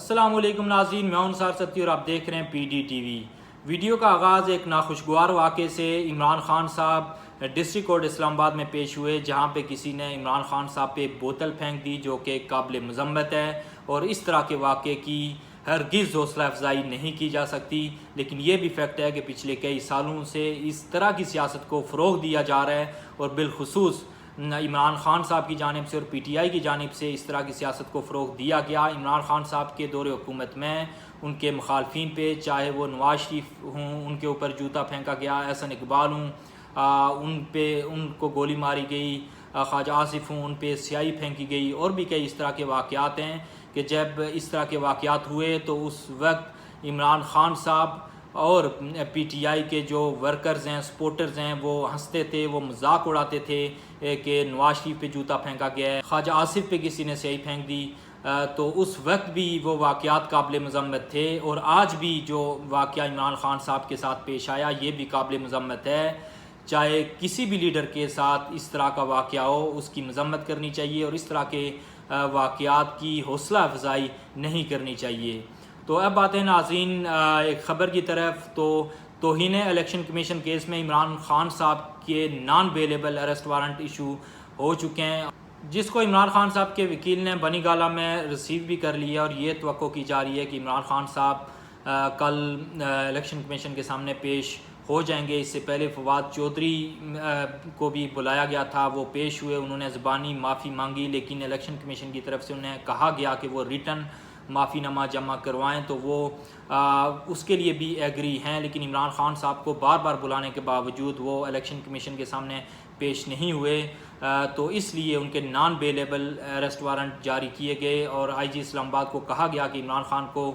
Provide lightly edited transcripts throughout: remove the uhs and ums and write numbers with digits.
السلام علیکم ناظرین، میں انصار ستی اور آپ دیکھ رہے ہیں P D T V. Video کا آغاز ایک ناخوشگوار واقعے سے عمران خان صاحب ڈسٹرکٹ کورٹ اسلام آباد میں پیش ہوئے، جہاں پہ کسی نے عمران خان صاحب پہ بوتل پھینک دی، جو کہ قابل مذمت ہے اور اس طرح کے واقعے کی ہرگز حوصلہ افزائی نہیں کی جا سکتی۔ لیکن یہ بھی فیکٹ ہے کہ پچھلے کئی سالوں سے اس طرح کی سیاست کو فروغ دیا جا رہا ہے، اور بالخصوص عمران خان صاحب کی جانب سے اور پی ٹی آئی کی جانب سے اس طرح کی سیاست کو فروغ دیا گیا۔ عمران خان صاحب کے دور حکومت میں ان کے مخالفین پہ، چاہے وہ نواز شریف ہوں، ان کے اوپر جوتا پھینکا گیا، احسن اقبال ہوں، ان کو گولی ماری گئی، خواجہ آصف ہوں، ان پہ سیاہی پھینکی گئی، اور بھی کئی اس طرح کے واقعات ہیں کہ جب اس طرح کے واقعات ہوئے تو اس وقت عمران خان صاحب اور پی ٹی آئی کے جو ورکرز ہیں، سپورٹرز ہیں، وہ ہنستے تھے، وہ مذاق اڑاتے تھے کہ نواز شریف پہ جوتا پھینکا گیا ہے، خواجہ آصف پہ کسی نے سیاہی پھینک دی۔ تو اس وقت بھی وہ واقعات قابل مذمت تھے، اور آج بھی جو واقعہ عمران خان صاحب کے ساتھ پیش آیا یہ بھی قابل مذمت ہے۔ چاہے کسی بھی لیڈر کے ساتھ اس طرح کا واقعہ ہو، اس کی مذمت کرنی چاہیے اور اس طرح کے واقعات کی حوصلہ افزائی نہیں کرنی چاہیے۔ تو اب آتے ہیں ناظرین ایک خبر کی طرف۔ تو توہین الیکشن کمیشن کیس میں عمران خان صاحب کے non bailable arrest warrant issue ہو چکے ہیں، جس کو عمران خان صاحب کے وکیل نے بنی گالہ میں ریسیو بھی کر لیا، اور یہ توقع کی جا رہی ہے کہ عمران خان صاحب کل الیکشن کمیشن کے سامنے پیش ہو جائیں گے۔ اس سے پہلے فواد چودھری کو بھی بلایا گیا تھا، وہ پیش ہوئے، انہوں نے زبانی معافی مانگی، لیکن الیکشن کمیشن کی طرف سے انہیں کہا گیا کہ وہ ریٹن معافی نامہ جمع کروائیں، تو وہ اس کے لیے بھی ایگری ہیں، لیکن عمران خان صاحب کو بار بار بلانے کے باوجود وہ الیکشن کمیشن کے سامنے پیش نہیں ہوئے، تو اس لیے ان کے نان بیلیبل ارسٹ وارنٹ جاری کیے گئے، اور آئی جی اسلام آباد کو کہا گیا کہ عمران خان کو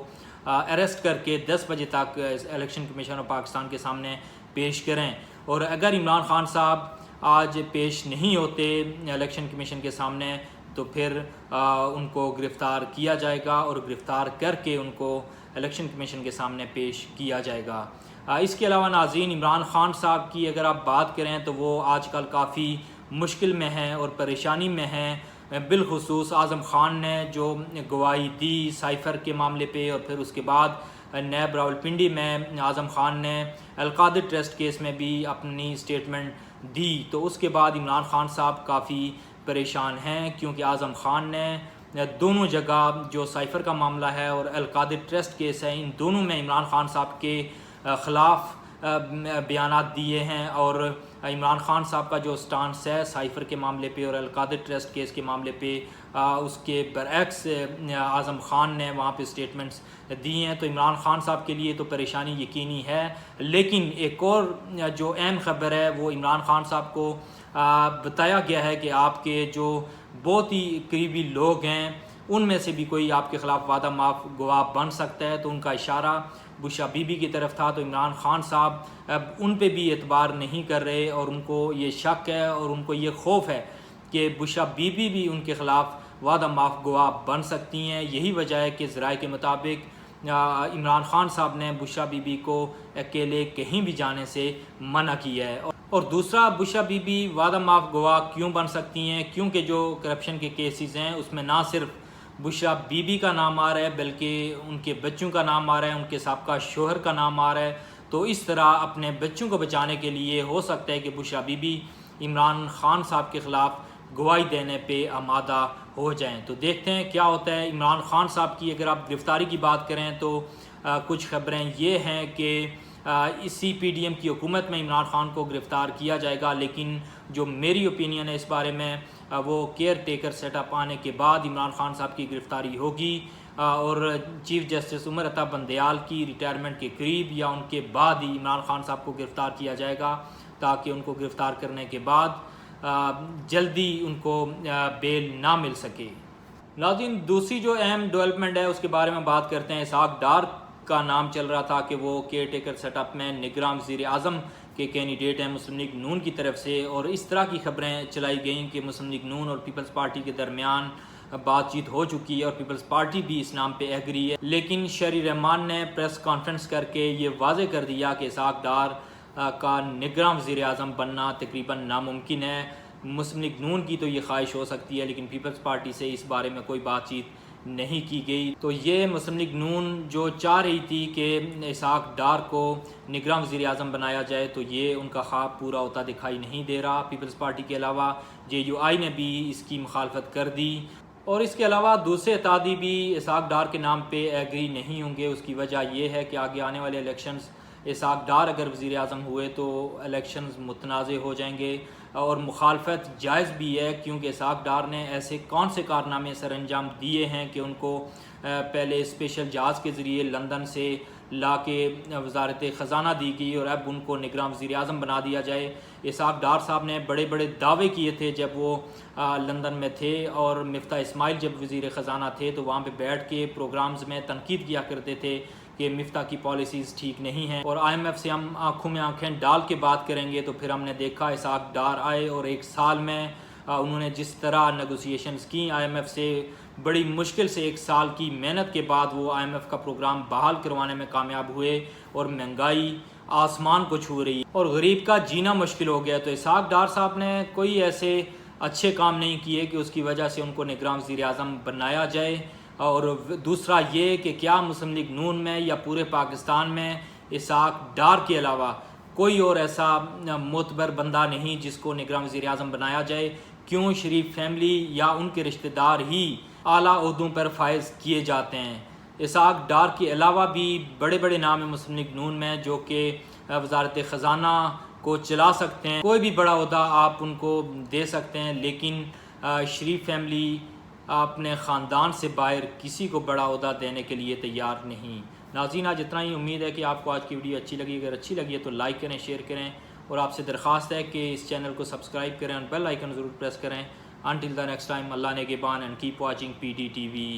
اریسٹ کر کے 10 بجے تک الیکشن کمیشن آف پاکستان کے سامنے پیش کریں، اور اگر عمران خان صاحب آج پیش نہیں ہوتے الیکشن کمیشن کے سامنے تو پھر ان کو گرفتار کیا جائے گا، اور گرفتار کر کے ان کو الیکشن کمیشن کے سامنے پیش کیا جائے گا۔ اس کے علاوہ ناظرین، عمران خان صاحب کی اگر آپ بات کریں تو وہ آج کل کافی مشکل میں ہیں اور پریشانی میں ہیں، بالخصوص اعظم خان نے جو گواہی دی سائفر کے معاملے پہ، اور پھر اس کے بعد نیب راولپنڈی میں اعظم خان نے القادر ٹرسٹ کیس میں بھی اپنی سٹیٹمنٹ دی، تو اس کے بعد عمران خان صاحب کافی پریشان ہیں، کیونکہ اعظم خان نے دونوں جگہ جو سائفر کا معاملہ ہے اور القادر ٹرسٹ کیس ہے، ان دونوں میں عمران خان صاحب کے خلاف بیانات دیے ہیں، اور عمران خان صاحب کا جو سٹانس ہے سائفر کے معاملے پہ اور القادر ٹرسٹ کیس کے معاملے پہ، اس کے برعکس اعظم خان نے وہاں پہ سٹیٹمنٹس دی ہیں، تو عمران خان صاحب کے لیے تو پریشانی یقینی ہے۔ لیکن ایک اور جو اہم خبر ہے وہ عمران خان صاحب کو بتایا گیا ہے کہ آپ کے جو بہت ہی قریبی لوگ ہیں ان میں سے بھی کوئی آپ کے خلاف وعدہ معاف گواہ بن سکتا ہے، تو ان کا اشارہ بشرا بی بی کی طرف تھا، تو عمران خان صاحب اب ان پہ بھی اعتبار نہیں کر رہے، اور ان کو یہ شک ہے اور ان کو یہ خوف ہے کہ بشرا بی بی بھی ان کے خلاف وعدہ معاف گواہ بن سکتی ہیں۔ یہی وجہ ہے کہ ذرائع کے مطابق عمران خان صاحب نے بشرا بی بی کو اکیلے کہیں بھی جانے سے منع کیا ہے۔ اور دوسرا، بشرا بی بی وعدہ معاف گواہ کیوں بن سکتی ہیں؟ کیونکہ جو کرپشن کے کیسز ہیں اس میں نہ صرف بشرا بی بی کا نام آ رہا ہے بلکہ ان کے بچوں کا نام آ رہا ہے، ان کے سابقہ شوہر کا نام آ رہا ہے، تو اس طرح اپنے بچوں کو بچانے کے لیے ہو سکتا ہے کہ بشرا بی بی عمران خان صاحب کے خلاف گواہی دینے پہ آمادہ ہو جائیں۔ تو دیکھتے ہیں کیا ہوتا ہے۔ عمران خان صاحب کی اگر آپ گرفتاری کی بات کریں تو کچھ خبریں یہ ہیں کہ اسی پی ڈی ایم کی حکومت میں عمران خان کو گرفتار کیا جائے گا، لیکن جو میری اوپینین ہے اس بارے میں وہ کیئر ٹیکر سیٹ اپ آنے کے بعد عمران خان صاحب کی گرفتاری ہوگی، اور چیف جسٹس عمر عطا بندیال کی ریٹائرمنٹ کے قریب یا ان کے بعد ہی عمران خان صاحب کو گرفتار کیا جائے گا، تاکہ ان کو گرفتار کرنے کے بعد جلدی ان کو بیل نہ مل سکے۔ ناظرین، دوسری جو اہم ڈیولپمنٹ ہے اس کے بارے میں بات کرتے ہیں۔ اسحاق ڈار کا نام چل رہا تھا کہ وہ کیئر ٹیکر سیٹ اپ میں نگراں وزیر اعظم کے کینڈیڈیٹ ہیں مسلم لیگ نون کی طرف سے، اور اس طرح کی خبریں چلائی گئیں کہ مسلم لیگ نون اور پیپلز پارٹی کے درمیان بات چیت ہو چکی ہے اور پیپلز پارٹی بھی اس نام پہ ایگری ہے، لیکن شہری رحمان نے پریس کانفرنس کر کے یہ واضح کر دیا کہ اسحاق ڈار کا نگراں وزیر اعظم بننا تقریباً ناممکن ہے۔ مسلم لیگ نون کی تو یہ خواہش ہو سکتی ہے، لیکن پیپلز پارٹی سے اس بارے میں کوئی بات چیت نہیں کی گئی۔ تو یہ مسلم لیگ نون جو چاہ رہی تھی کہ اسحاق ڈار کو نگراں وزیر اعظم بنایا جائے، تو یہ ان کا خواب پورا ہوتا دکھائی نہیں دے رہا۔ پیپلز پارٹی کے علاوہ JUI نے بھی اس کی مخالفت کر دی، اور اس کے علاوہ دوسرے اتحادی بھی اسحاق ڈار کے نام پہ ایگری نہیں ہوں گے۔ اس کی وجہ یہ ہے کہ آگے آنے والے الیکشنز اسحاق ڈار اگر وزیر اعظم ہوئے تو الیکشنز متنازع ہو جائیں گے، اور مخالفت جائز بھی ہے کیونکہ اسحاق ڈار نے ایسے کون سے کارنامے سر انجام دیے ہیں کہ ان کو پہلے اسپیشل جہاز کے ذریعے لندن سے لا کے وزارت خزانہ دی گئی اور اب ان کو نگراں وزیر اعظم بنا دیا جائے۔ اسحاق ڈار صاحب نے بڑے بڑے دعوے کیے تھے جب وہ لندن میں تھے، اور مفتاح اسماعیل جب وزیر خزانہ تھے تو وہاں پہ بیٹھ کے پروگرامز میں تنقید کیا کرتے تھے کہ مفتاح کی پالیسیز ٹھیک نہیں ہیں۔ اور IMF سے ہم آنکھوں میں آنکھیں ڈال کے بات کریں گے تو پھر ہم نے دیکھا اسحاق ڈار آئے اور ایک سال میں انہوں نے جس طرح نیگوسیشنز کی IMF سے، بڑی مشکل سے ایک سال کی محنت کے بعد وہ IMF کا پروگرام بحال کروانے میں کامیاب ہوئے، اور مہنگائی آسمان کو چھو رہی اور غریب کا جینا مشکل ہو گیا۔ تو اسحاق ڈار صاحب نے کوئی ایسے اچھے کام نہیں کیے کہ اس کی وجہ سے ان کو نگراں وزیر اعظم بنایا جائے۔ اور دوسرا یہ کہ کیا مسلم لیگ نون میں یا پورے پاکستان میں اسحاق ڈار کے علاوہ کوئی اور ایسا معتبر بندہ نہیں جس کو نگراں وزیر اعظم بنایا جائے؟ کیوں شریف فیملی یا ان کے رشتہ دار ہی اعلیٰ عہدوں پر فائز کیے جاتے ہیں؟ اسحاق ڈار کے علاوہ بھی بڑے بڑے نام ہیں مسلم لیگ نون میں جو کہ وزارت خزانہ کو چلا سکتے ہیں، کوئی بھی بڑا عہدہ آپ ان کو دے سکتے ہیں، لیکن شریف فیملی اپنے خاندان سے باہر کسی کو بڑا عہدہ دینے کے لیے تیار نہیں۔ ناظرین آج اتنا ہی، امید ہے کہ آپ کو آج کی ویڈیو اچھی لگی۔ اگر اچھی لگی ہے تو لائک کریں، شیئر کریں، اور آپ سے درخواست ہے کہ اس چینل کو سبسکرائب کریں اور بیل آئیکن ضرور پریس کریں۔ انٹل دی نیکسٹ ٹائم، اللہ نگہبان، اینڈ کیپ واچنگ PDTV۔